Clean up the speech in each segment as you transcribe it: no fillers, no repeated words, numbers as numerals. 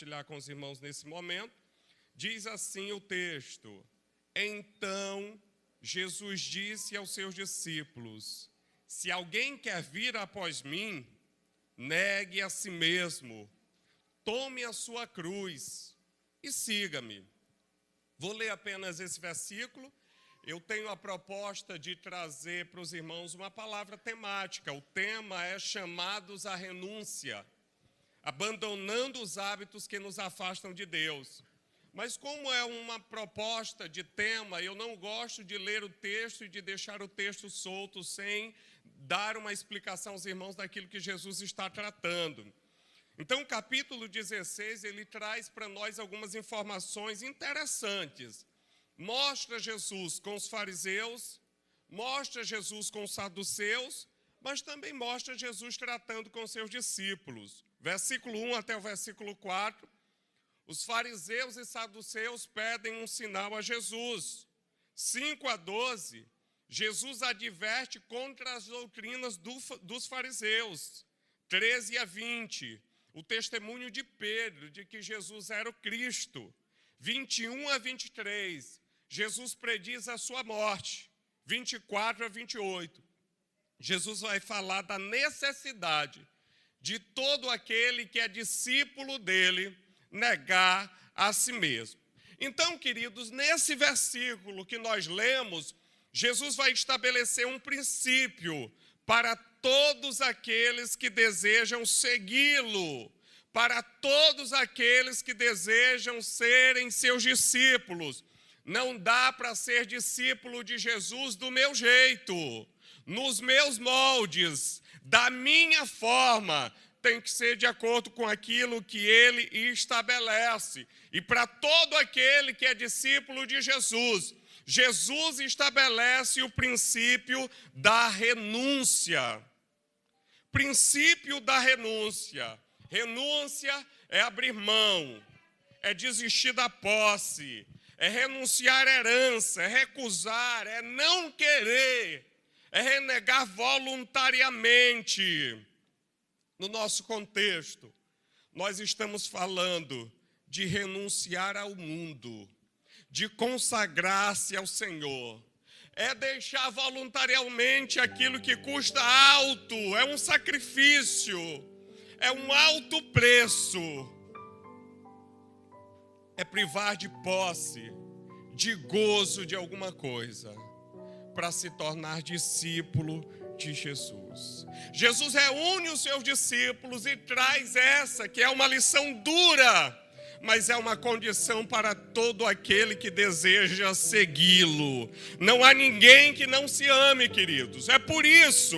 compartilhar com os irmãos nesse momento. Diz assim o texto: Então Jesus disse aos seus discípulos: Se alguém quer vir após mim, negue a si mesmo, tome a sua cruz e siga-me. Vou ler apenas esse versículo. Eu tenho a proposta de trazer para os irmãos uma palavra temática. O tema é chamados à renúncia, abandonando os hábitos que nos afastam de Deus. Mas como é uma proposta de tema, eu não gosto de ler o texto e de deixar o texto solto sem dar uma explicação aos irmãos daquilo que Jesus está tratando. Então, o capítulo 16, ele traz para nós algumas informações interessantes. Mostra Jesus com os fariseus, mostra Jesus com os saduceus, mas também mostra Jesus tratando com seus discípulos. Versículo 1 até o versículo 4, os fariseus e saduceus pedem um sinal a Jesus. 5 a 12, Jesus adverte contra as doutrinas dos fariseus. 13 a 20, o testemunho de Pedro de que Jesus era o Cristo. 21 a 23, Jesus prediz a sua morte. 24 a 28, Jesus vai falar da necessidade de todo aquele que é discípulo dele negar a si mesmo. Então, queridos, nesse versículo que nós lemos, Jesus vai estabelecer um princípio para todos aqueles que desejam segui-lo, para todos aqueles que desejam serem seus discípulos. Não dá para ser discípulo de Jesus do meu jeito, nos meus moldes, da minha forma. Tem que ser de acordo com aquilo que ele estabelece. E para todo aquele que é discípulo de Jesus, Jesus estabelece o princípio da renúncia. Princípio da renúncia. Renúncia é abrir mão, é desistir da posse, é renunciar à herança, é recusar, é não querer, é renegar voluntariamente. No nosso contexto, nós estamos falando de renunciar ao mundo, de consagrar-se ao Senhor. É deixar voluntariamente aquilo que custa alto, é um sacrifício, é um alto preço. É privar de posse, de gozo de alguma coisa, para se tornar discípulo de Jesus. Jesus reúne os seus discípulos e traz essa, que é uma lição dura, mas é uma condição para todo aquele que deseja segui-lo. Não há ninguém que não se ame, queridos. É por isso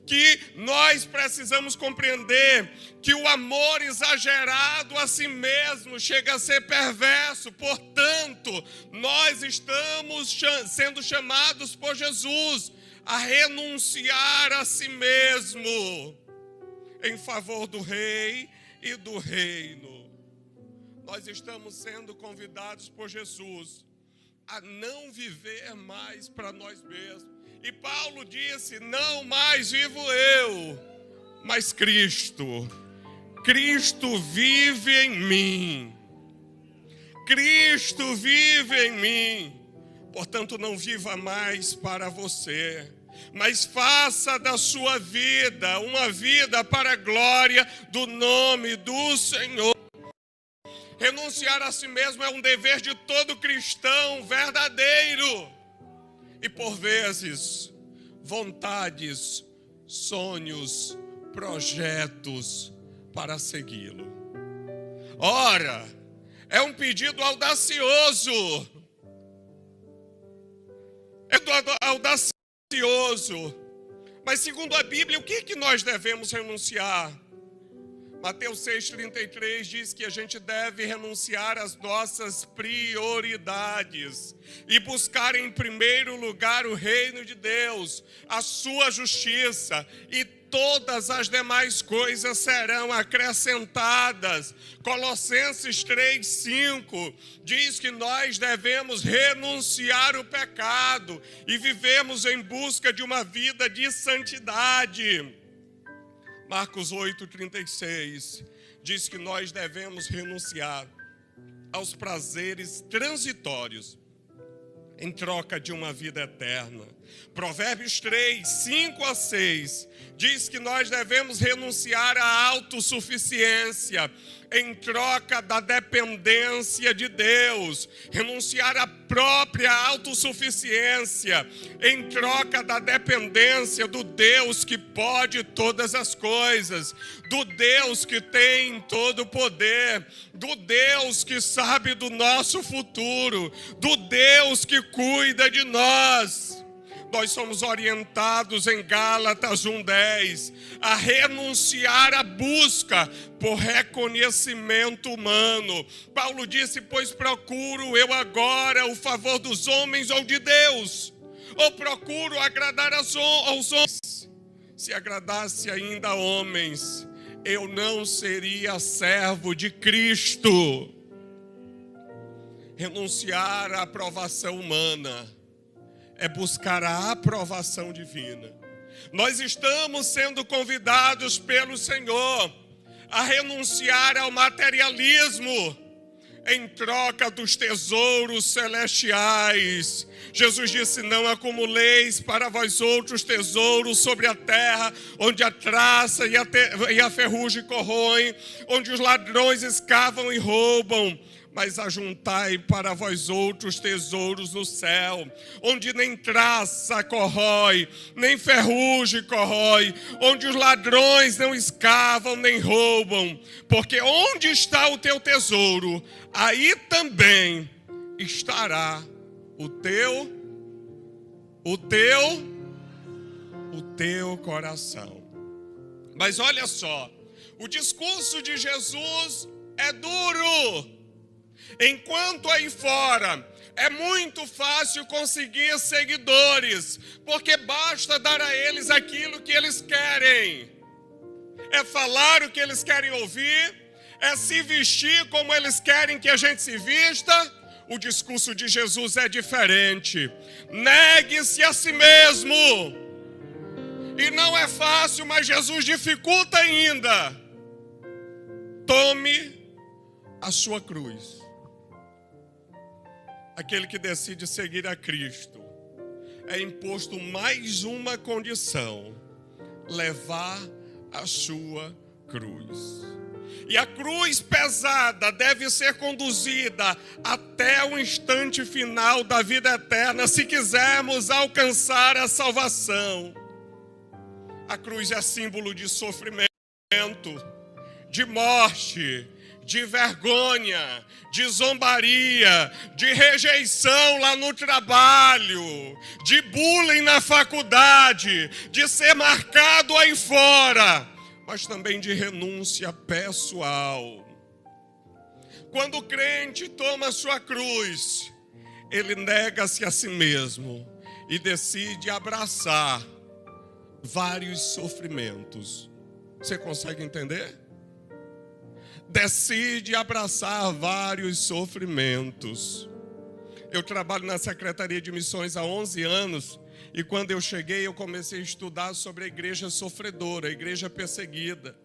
que nós precisamos compreender que o amor exagerado a si mesmo chega a ser perverso. Portanto, nós estamos sendo chamados por Jesus a renunciar a si mesmo em favor do rei e do reino. Nós estamos sendo convidados por Jesus a não viver mais para nós mesmos. E Paulo disse: não mais vivo eu, mas Cristo. Cristo vive em mim. Cristo vive em mim. Portanto, não viva mais para você, mas faça da sua vida uma vida para a glória do nome do Senhor. Renunciar a si mesmo é um dever de todo cristão verdadeiro. E por vezes, vontades, sonhos, projetos para segui-lo. Ora, é um pedido audacioso. Audacioso. Mas segundo a Bíblia, o que nós devemos renunciar? Mateus 6,33 diz que a gente deve renunciar às nossas prioridades e buscar em primeiro lugar o reino de Deus, a sua justiça, e todas as demais coisas serão acrescentadas. Colossenses 3,5 diz que nós devemos renunciar o pecado e vivemos em busca de uma vida de santidade. Marcos 8,36 diz que nós devemos renunciar aos prazeres transitórios em troca de uma vida eterna. Provérbios 3, 5 a 6, diz que nós devemos renunciar à autossuficiência em troca da dependência de Deus, renunciar à própria autossuficiência em troca da dependência do Deus que pode todas as coisas, do Deus que tem todo o poder, do Deus que sabe do nosso futuro, do Deus que cuida de nós. Nós somos orientados em Gálatas 1:10 a renunciar à busca por reconhecimento humano. Paulo disse: pois procuro eu agora o favor dos homens ou de Deus? Ou procuro agradar aos homens? Se agradasse ainda a homens, eu não seria servo de Cristo. Renunciar à aprovação humana é buscar a aprovação divina. Nós estamos sendo convidados pelo Senhor a renunciar ao materialismo em troca dos tesouros celestiais. Jesus disse: não acumuleis para vós outros tesouros sobre a terra, onde a traça e a ferrugem corroem, onde os ladrões escavam e roubam. Mas ajuntai para vós outros tesouros no céu, onde nem traça corrói, nem ferrugem corrói, onde os ladrões não escavam nem roubam. Porque onde está o teu tesouro, aí também estará o teu coração. Mas olha só, o discurso de Jesus é duro. Enquanto aí fora é muito fácil conseguir seguidores, porque basta dar a eles aquilo que eles querem. É falar o que eles querem ouvir, é se vestir como eles querem que a gente se vista. O discurso de Jesus é diferente. Negue-se a si mesmo. E não é fácil, mas Jesus dificulta ainda. Tome a sua cruz. Aquele que decide seguir a Cristo é imposto mais uma condição: levar a sua cruz. E a cruz pesada deve ser conduzida até o instante final da vida eterna, se quisermos alcançar a salvação. A cruz é símbolo de sofrimento, de morte, de vergonha, de zombaria, de rejeição lá no trabalho, de bullying na faculdade, de ser marcado aí fora, mas também de renúncia pessoal. Quando o crente toma a sua cruz, ele nega-se a si mesmo e decide abraçar vários sofrimentos. Você consegue entender? Decide abraçar vários sofrimentos. Eu trabalho na Secretaria de Missões há 11 anos e quando eu cheguei eu comecei a estudar sobre a igreja sofredora, a igreja perseguida.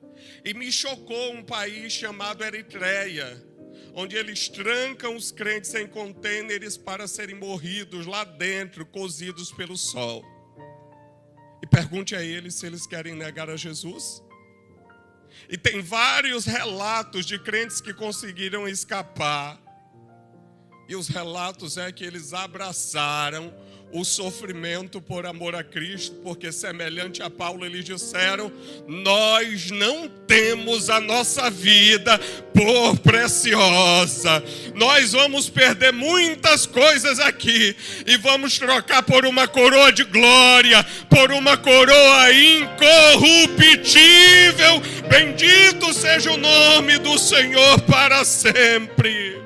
E me chocou um país chamado Eritreia, onde eles trancam os crentes em contêineres para serem morridos lá dentro, cozidos pelo sol. E pergunte a eles se eles querem negar a Jesus. E tem vários relatos de crentes que conseguiram escapar. E os relatos é que eles abraçaram o sofrimento por amor a Cristo, porque semelhante a Paulo eles disseram: nós não temos a nossa vida por preciosa. Nós vamos perder muitas coisas aqui e vamos trocar por uma coroa de glória, por uma coroa incorruptível. Bendito seja o nome do Senhor para sempre.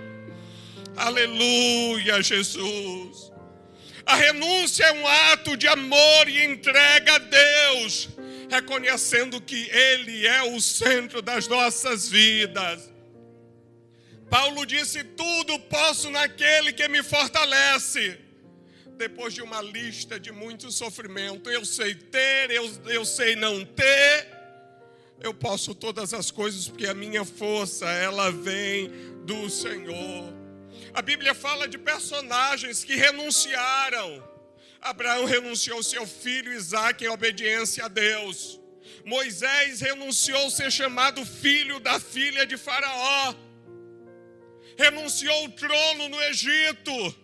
Aleluia, Jesus. A renúncia é um ato de amor e entrega a Deus, reconhecendo que Ele é o centro das nossas vidas. Paulo disse: tudo posso naquele que me fortalece. Depois de uma lista de muito sofrimento, eu sei ter, eu sei não ter, Eu posso todas as coisas porque a minha força, ela vem do Senhor. A Bíblia fala de personagens que renunciaram. Abraão renunciou seu filho Isaque em obediência a Deus. Moisés renunciou ser chamado filho da filha de Faraó. Renunciou o trono no Egito.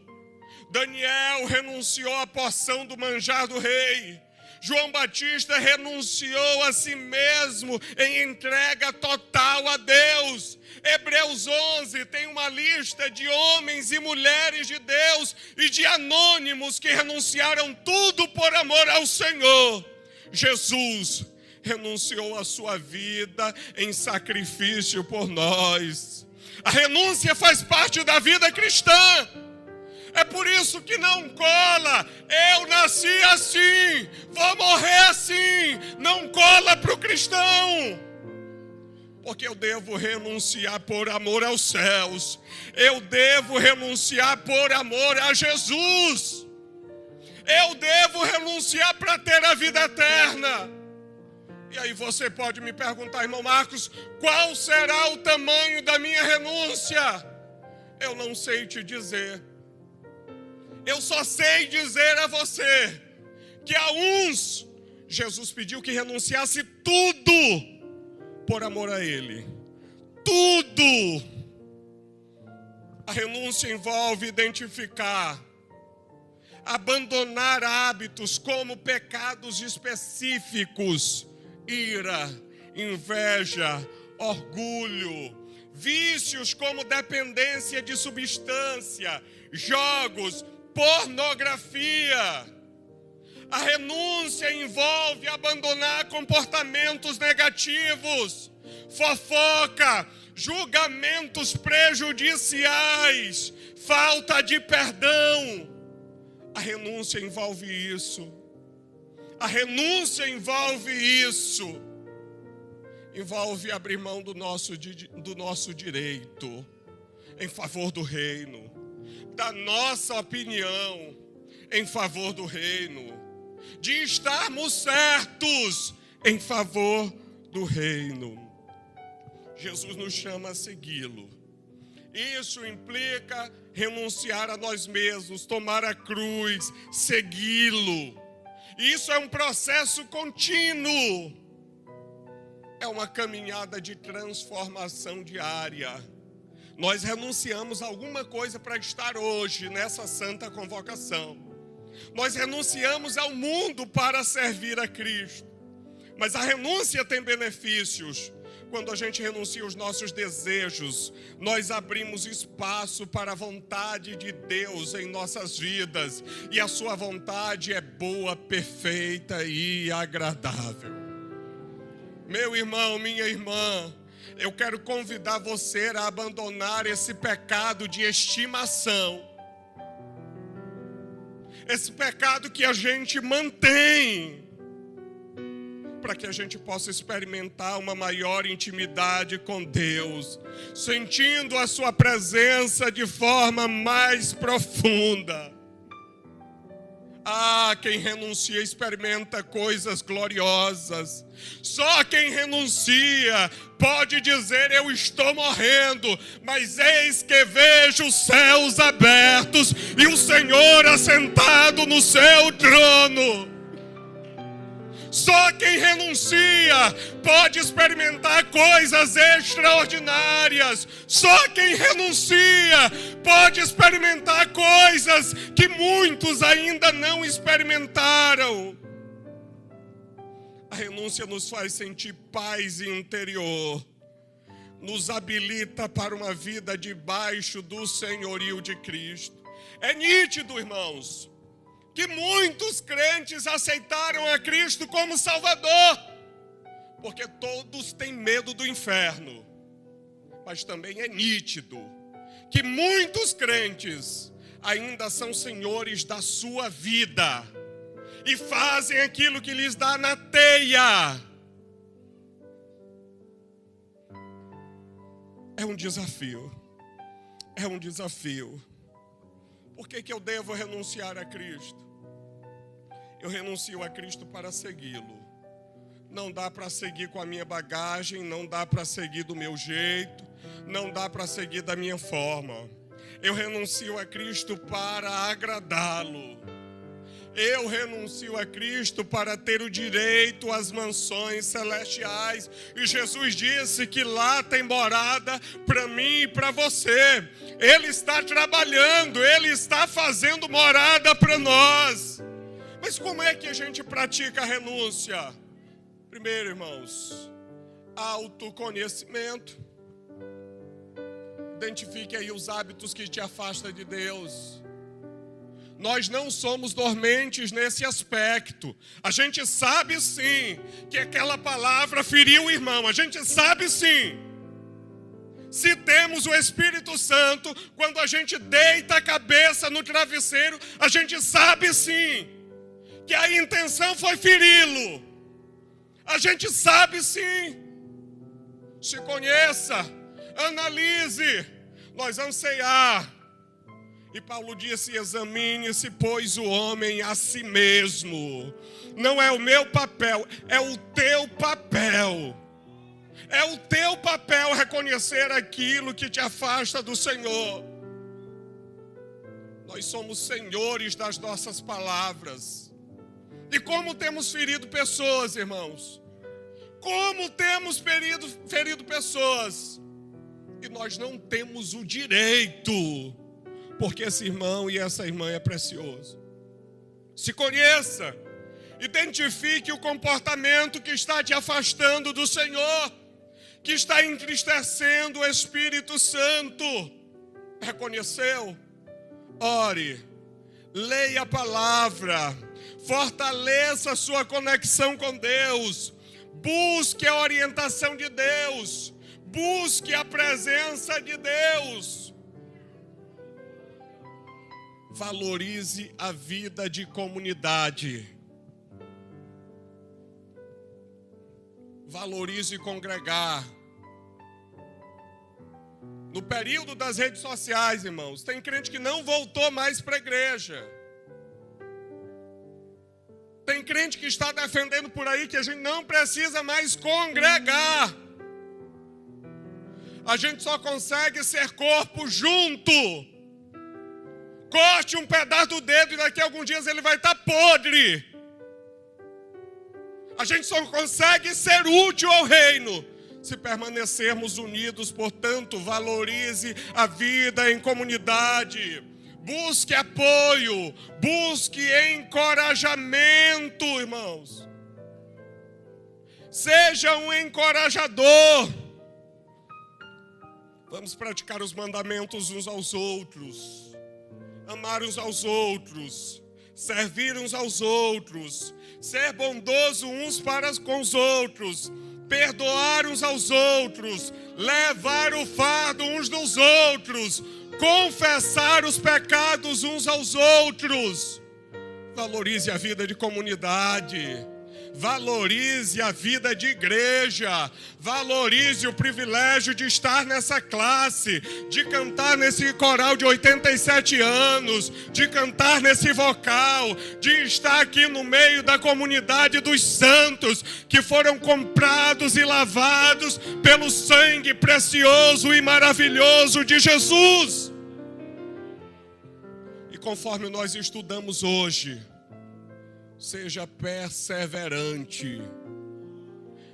Daniel renunciou à porção do manjar do rei. João Batista renunciou a si mesmo em entrega total a Deus. Hebreus 11 tem uma lista de homens e mulheres de Deus e de anônimos que renunciaram tudo por amor ao Senhor. Jesus renunciou a sua vida em sacrifício por nós. A renúncia faz parte da vida cristã. É por isso que não cola. Eu nasci assim, vou morrer assim. Não cola para o cristão. Porque eu devo renunciar por amor aos céus. Eu devo renunciar por amor a Jesus. Eu devo renunciar para ter a vida eterna. E aí você pode me perguntar, irmão Marcos, qual será o tamanho da minha renúncia? Eu não sei te dizer. Eu só sei dizer a você que a uns Jesus pediu que renunciasse tudo por amor a Ele. Tudo. A renúncia envolve identificar, abandonar hábitos como pecados específicos, ira, inveja, orgulho, vícios como dependência de substância, jogos, pornografia. A renúncia envolve abandonar comportamentos negativos, fofoca, julgamentos prejudiciais, falta de perdão. A renúncia envolve isso. A renúncia envolve isso. Envolve abrir mão do nosso direito em favor do reino, da nossa opinião em favor do reino, de estarmos certos em favor do reino. Jesus nos chama a segui-lo. Isso implica renunciar a nós mesmos, tomar a cruz, segui-lo. Isso é um processo contínuo. É uma caminhada de transformação diária. Nós renunciamos a alguma coisa para estar hoje nessa santa convocação. Nós renunciamos ao mundo para servir a Cristo. Mas a renúncia tem benefícios. Quando a gente renuncia aos nossos desejos, nós abrimos espaço para a vontade de Deus em nossas vidas. E a sua vontade é boa, perfeita e agradável. Meu irmão, minha irmã, eu quero convidar você a abandonar esse pecado de estimação. Esse pecado que a gente mantém, para que a gente possa experimentar uma maior intimidade com Deus, sentindo a sua presença de forma mais profunda. Ah, quem renuncia experimenta coisas gloriosas. Só quem renuncia pode dizer: eu estou morrendo, mas eis que vejo os céus abertos e o Senhor assentado no seu trono. Só quem renuncia pode experimentar coisas extraordinárias. Só quem renuncia pode experimentar coisas que muitos ainda não experimentaram. A renúncia nos faz sentir paz interior, nos habilita para uma vida debaixo do senhorio de Cristo. É nítido, irmãos, que muitos crentes aceitaram a Cristo como Salvador, porque todos têm medo do inferno. Mas também é nítido que muitos crentes ainda são senhores da sua vida e fazem aquilo que lhes dá na teia. É um desafio. É um desafio. Por que eu devo renunciar a Cristo? Eu renuncio a Cristo para segui-lo. Não dá para seguir com a minha bagagem, não dá para seguir do meu jeito, não dá para seguir da minha forma. Eu renuncio a Cristo para agradá-lo. Eu renuncio a Cristo para ter o direito às mansões celestiais. E Jesus disse que lá tem morada para mim e para você. Ele está trabalhando, Ele está fazendo morada para nós. Mas como é que a gente pratica a renúncia? Primeiro, irmãos, autoconhecimento. Identifique aí os hábitos que te afastam de Deus. Nós não somos dormentes nesse aspecto. A gente sabe sim que aquela palavra feriu o irmão. A gente sabe sim. Se temos o Espírito Santo, quando a gente deita a cabeça no travesseiro, a gente sabe sim que a intenção foi feri-lo. A gente sabe sim. Se conheça, analise. Nós vamos ceiar. E Paulo disse: examine-se, pois, o homem a si mesmo. Não é o meu papel, é o teu papel. É o teu papel reconhecer aquilo que te afasta do Senhor. Nós somos senhores das nossas palavras. E como temos ferido pessoas, irmãos? Como temos ferido pessoas? E nós não temos o direito, porque esse irmão e essa irmã é precioso. Se conheça, identifique o comportamento que está te afastando do Senhor, que está entristecendo o Espírito Santo. Reconheceu? Ore, leia a palavra, fortaleça a sua conexão com Deus, busque a orientação de Deus, busque a presença de Deus. Valorize a vida de comunidade. Valorize congregar. No período das redes sociais, irmãos, tem crente que não voltou mais para a igreja. Tem crente que está defendendo por aí que a gente não precisa mais congregar. A gente só consegue ser corpo junto. Corte um pedaço do dedo e daqui a alguns dias ele vai estar podre. A gente só consegue ser útil ao reino se permanecermos unidos. Portanto, valorize a vida em comunidade. Busque apoio, busque encorajamento, irmãos. Seja um encorajador. Vamos praticar os mandamentos uns aos outros. Amar uns aos outros, servir uns aos outros, ser bondoso uns para com os outros, perdoar uns aos outros, levar o fardo uns dos outros, confessar os pecados uns aos outros. Valorize a vida de comunidade. Valorize a vida de igreja, valorize o privilégio de estar nessa classe, de cantar nesse coral de 87 anos, de cantar nesse vocal, de estar aqui no meio da comunidade dos santos, que foram comprados e lavados pelo sangue precioso e maravilhoso de Jesus. E conforme nós estudamos hoje, seja perseverante.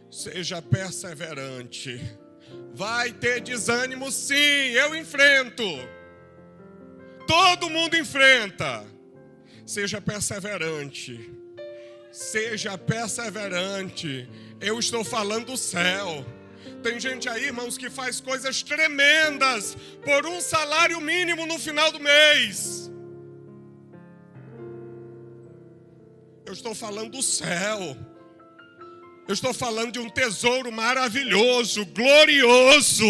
Seja perseverante. Vai ter desânimo, sim, eu enfrento. Todo mundo enfrenta. Seja perseverante. Seja perseverante. Eu estou falando do céu. Tem gente aí, irmãos, que faz coisas tremendas por um salário mínimo no final do mês. Eu estou falando do céu. Eu estou falando de um tesouro maravilhoso, glorioso.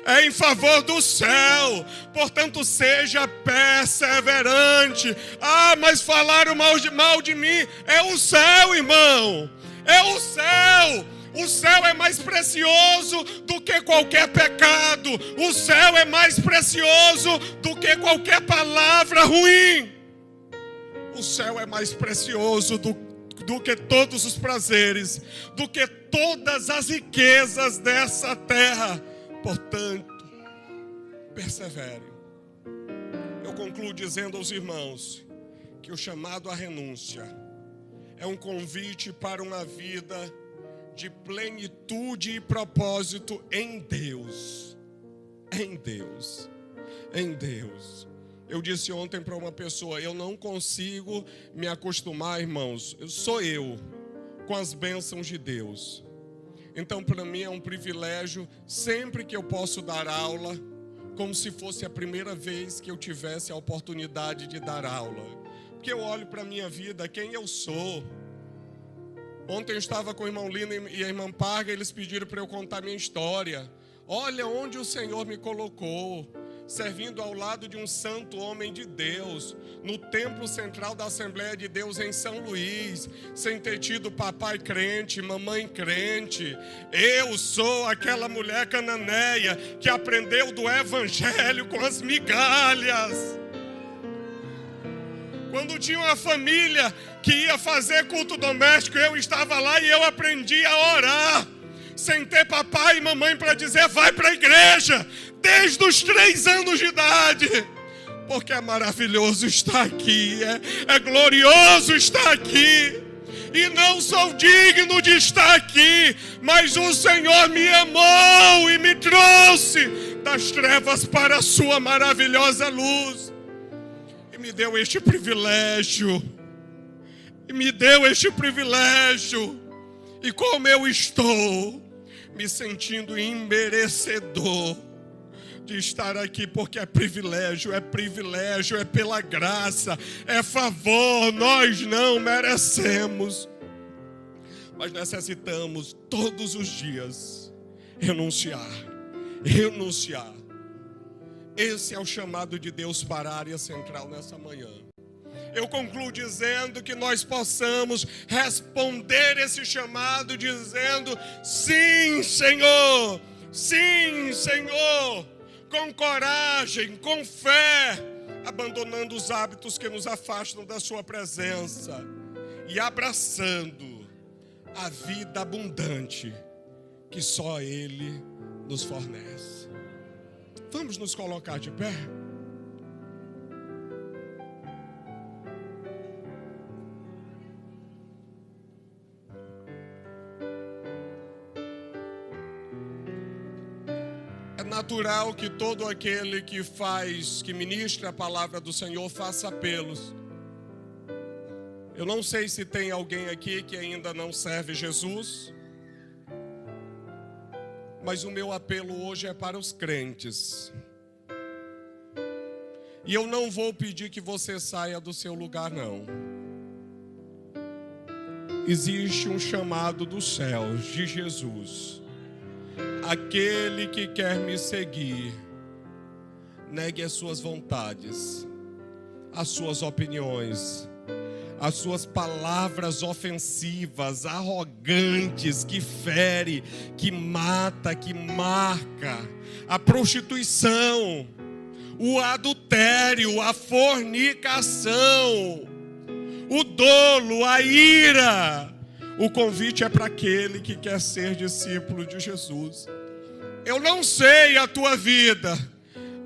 É em favor do céu. Portanto, seja perseverante. Ah, mas falaram mal de mim. É o céu, irmão. É o céu. O céu é mais precioso do que qualquer pecado. O céu é mais precioso do que qualquer palavra ruim. O céu é mais precioso do do que todos os prazeres, do que todas as riquezas dessa terra. Portanto, persevere. Eu concluo dizendo aos irmãos que o chamado à renúncia é um convite para uma vida de plenitude e propósito em Deus. Em Deus. Em Deus. Eu disse ontem para uma pessoa, eu não consigo me acostumar, irmãos, sou eu, com as bênçãos de Deus. Então, para mim é um privilégio, sempre que eu posso dar aula, como se fosse a primeira vez que eu tivesse a oportunidade de dar aula. Porque eu olho para a minha vida, quem eu sou. Ontem eu estava com o irmão Lino e a irmã Parga, eles pediram para eu contar minha história. Olha onde o Senhor me colocou, servindo ao lado de um santo homem de Deus, no templo central da Assembleia de Deus em São Luís, sem ter tido papai crente, mamãe crente. Eu sou aquela mulher cananeia que aprendeu do evangelho com as migalhas. Quando tinha uma família que ia fazer culto doméstico, eu estava lá e eu aprendi a orar, sem ter papai e mamãe para dizer, vai para a igreja, desde os 3 anos de idade, porque é maravilhoso estar aqui, é glorioso estar aqui, e não sou digno de estar aqui, mas o Senhor me amou e me trouxe das trevas para a sua maravilhosa luz, e me deu este privilégio, e como eu estou me sentindo imerecedor de estar aqui, porque é privilégio, é pela graça, é favor, nós não merecemos, mas necessitamos todos os dias renunciar. Esse é o chamado de Deus para a área central nessa manhã. Eu concluo dizendo que nós possamos responder esse chamado dizendo, sim, Senhor, com coragem, com fé, abandonando os hábitos que nos afastam da sua presença e abraçando a vida abundante que só Ele nos fornece. Vamos nos colocar de pé? É natural que todo aquele que ministra a palavra do Senhor faça apelos. Eu não sei se tem alguém aqui que ainda não serve Jesus, mas o meu apelo hoje é para os crentes. E eu não vou pedir que você saia do seu lugar, não. Existe um chamado dos céus, de Jesus. Aquele que quer me seguir, negue as suas vontades, as suas opiniões, as suas palavras ofensivas, arrogantes, que fere, que mata, que marca, a prostituição, o adultério, a fornicação, o dolo, a ira. O convite é para aquele que quer ser discípulo de Jesus. Eu não sei a tua vida,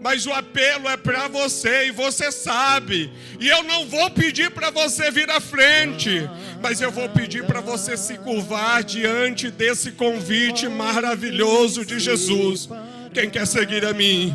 mas o apelo é para você e você sabe. E eu não vou pedir para você vir à frente, mas eu vou pedir para você se curvar diante desse convite maravilhoso de Jesus. Quem quer seguir a mim?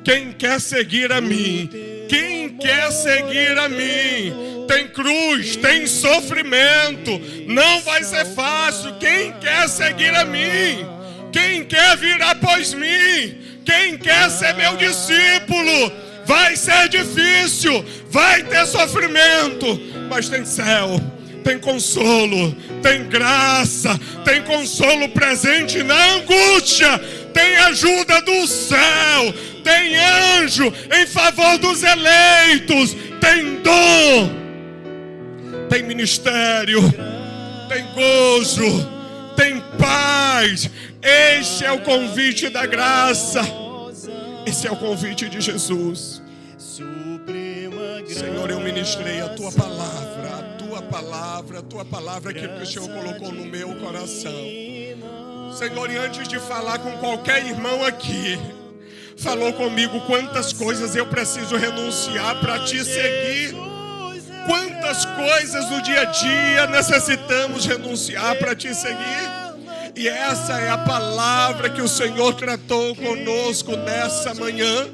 Quem quer seguir a mim? Quem quer seguir a mim? Tem cruz, tem sofrimento, não vai ser fácil. Quem quer seguir a mim? Quem quer vir após mim? Quem quer ser meu discípulo? Vai ser difícil, vai ter sofrimento, mas tem céu, tem consolo, tem graça, tem consolo presente na angústia, tem ajuda do céu, tem anjo em favor dos eleitos, tem dom, tem ministério, tem gozo, tem paz. Este é o convite da graça. Esse é o convite de Jesus. Senhor, eu ministrei a tua palavra, a tua tua palavra é aquilo que o Senhor colocou no meu coração. Senhor, e antes de falar com qualquer irmão aqui, falou comigo quantas coisas eu preciso renunciar para te seguir. Quantas coisas no dia a dia necessitamos renunciar para te seguir. E essa é a palavra que o Senhor tratou conosco nessa manhã,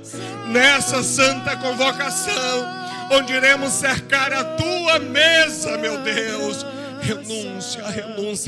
nessa santa convocação, onde iremos cercar a tua mesa, meu Deus. Renúncia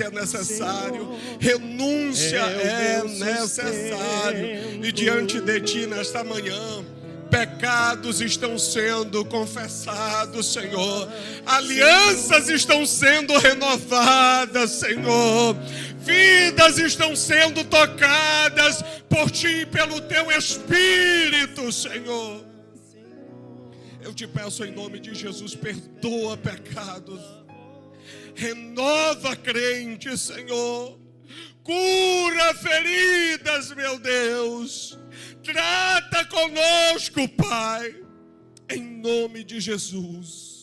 é necessário. Renúncia é necessário. E diante de ti nesta manhã, pecados estão sendo confessados, Senhor. Alianças estão sendo renovadas, Senhor. Vidas estão sendo tocadas por ti e pelo teu Espírito, Senhor. Eu te peço em nome de Jesus, perdoa pecados. Renova crentes, Senhor. Cura feridas, meu Deus. Trata conosco, Pai, em nome de Jesus.